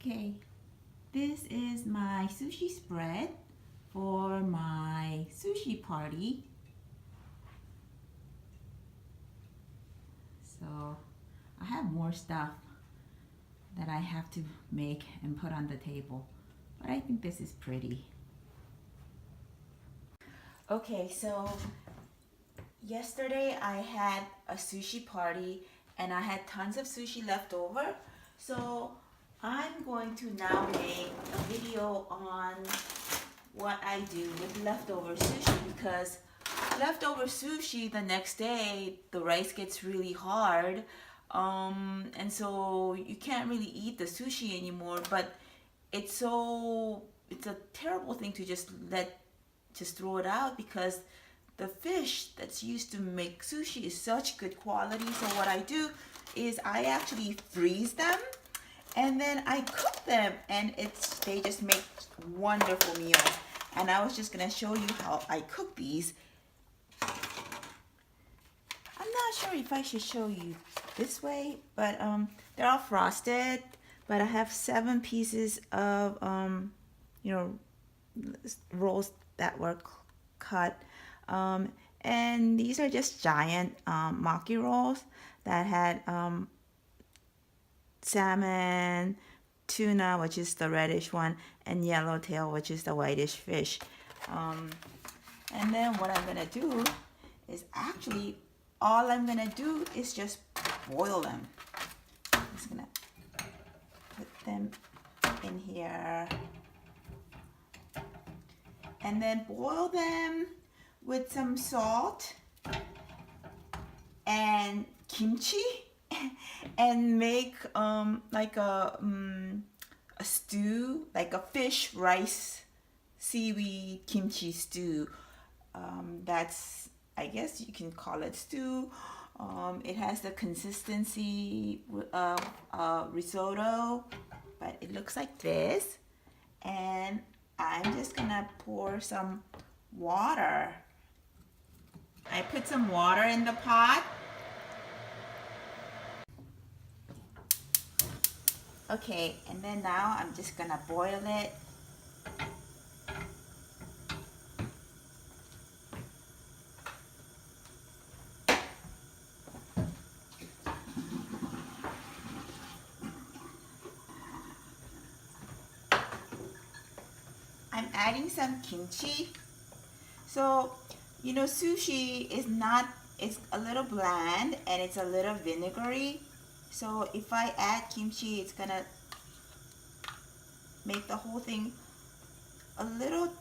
Okay, this is my sushi spread for my sushi party. So I have more stuff that I have to make and put on the table, but I think this is pretty. Okay, so yesterday I had a sushi party and I had tons of sushi left over. So I'm going to now make a video on what I do with leftover sushi, because leftover sushi the next day the rice gets really hard, and so you can't really eat the sushi anymore. But it's a terrible thing to just throw it out, because the fish that's used to make sushi is such good quality. So what I do is I actually freeze them and then I cook them, and they just make wonderful meals. And I was just gonna show you how I cook these. I'm not sure if I should show you this way, but they're all frosted. But I have 7 pieces of rolls that were cut, and these are just giant maki rolls that had salmon, tuna, which is the reddish one, and yellowtail, which is the whitish fish. And then what I'm gonna do is actually all I'm gonna do is just boil them. I'm just gonna put them in here and then boil them with some salt and kimchi and make like a stew, like a fish, rice, seaweed kimchi stew. That's, I guess you can call it stew. It has the consistency of risotto, but it looks like this. And I'm just gonna pour some water. I put some water in the pot. Okay, and then now I'm just gonna boil it. I'm adding some kimchi. So, sushi is not, it's a little bland and it's a little vinegary. So if I add kimchi, it's gonna make the whole thing a little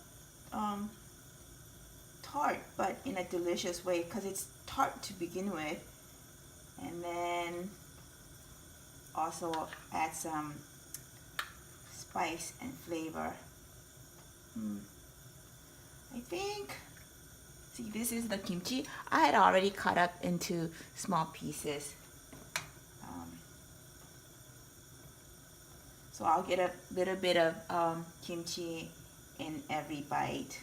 tart, but in a delicious way, because it's tart to begin with. And then also add some spice and flavor. I think, see, this is the kimchi. I had already cut up into small pieces. So I'll get a little bit of kimchi in every bite.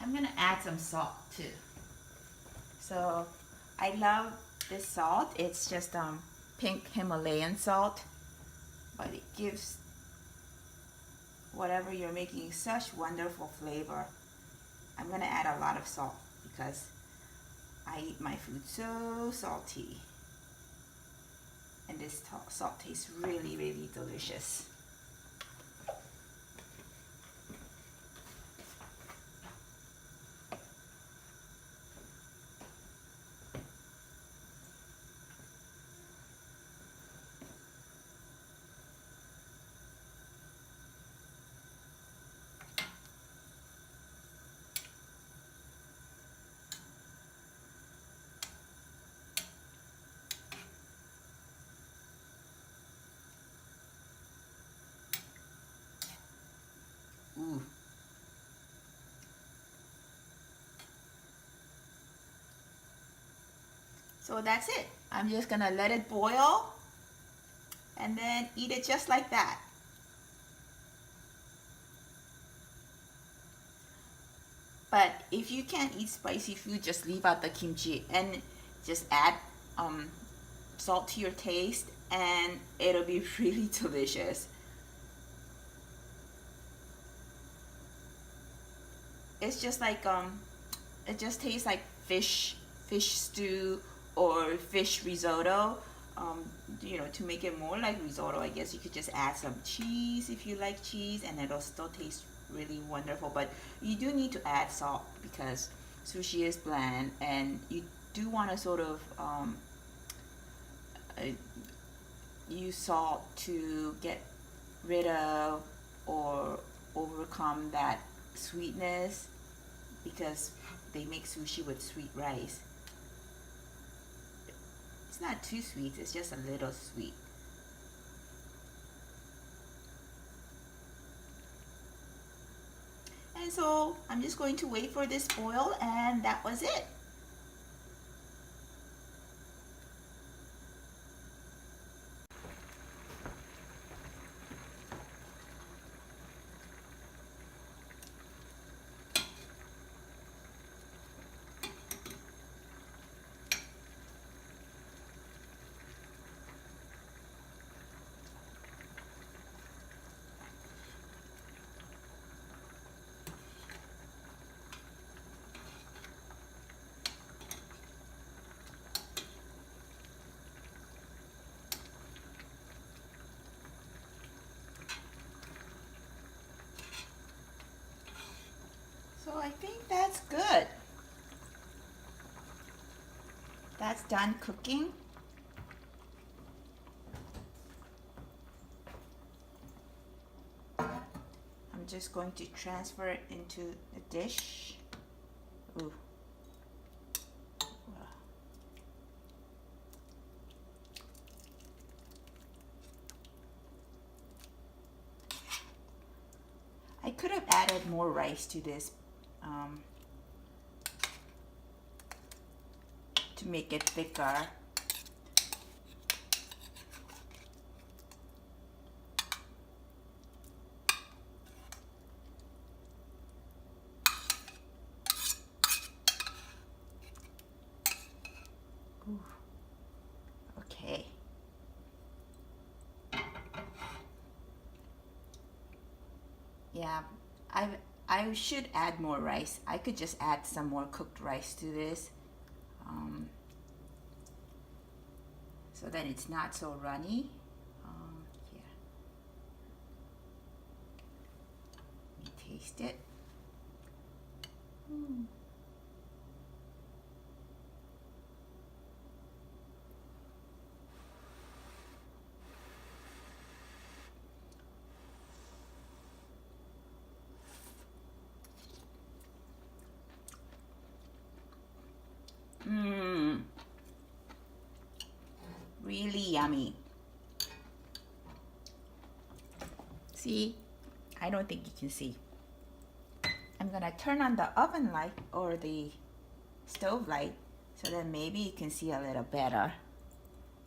I'm gonna add some salt too. So I love this salt. It's just pink Himalayan salt, but it gives whatever you're making such wonderful flavor. I'm gonna add a lot of salt because I eat my food so salty, and this salt tastes really, really delicious. So that's it. I'm just gonna let it boil and then eat it just like that. But if you can't eat spicy food, just leave out the kimchi and just add salt to your taste and it'll be really delicious. It's just like it just tastes like fish stew or fish risotto. You know, to make it more like risotto, I guess you could just add some cheese if you like cheese, and it'll still taste really wonderful. But you do need to add salt because sushi is bland, and you do want to sort of uh, use salt to get rid of or overcome that sweetness because they make sushi with sweet rice. It's not too sweet, it's just a little sweet. And so I'm just going to wait for this boil, and that was it. So I think that's good. That's done cooking. I'm just going to transfer it into the dish. Ooh. I could have added more rice to this to make it thicker. Ooh. Okay. Yeah, I should add more rice. I could just add some more cooked rice to this, so that it's not so runny. Here, let me taste it. Mm. Mmm, really yummy. See, I don't think you can see. I'm gonna turn on the oven light or the stove light so that maybe you can see a little better.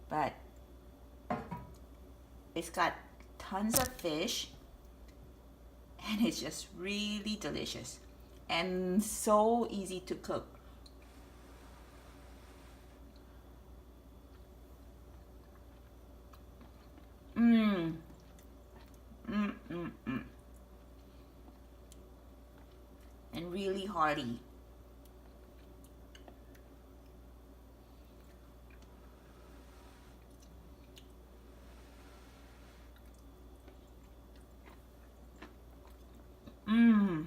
But it's got tons of fish and it's just really delicious and so easy to cook. Mmm. Mm, mm, mm. And really hearty. Mmm.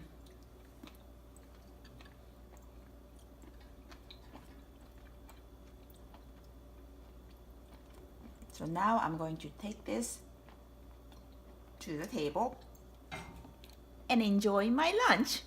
So now I'm going to take this to the table and enjoy my lunch.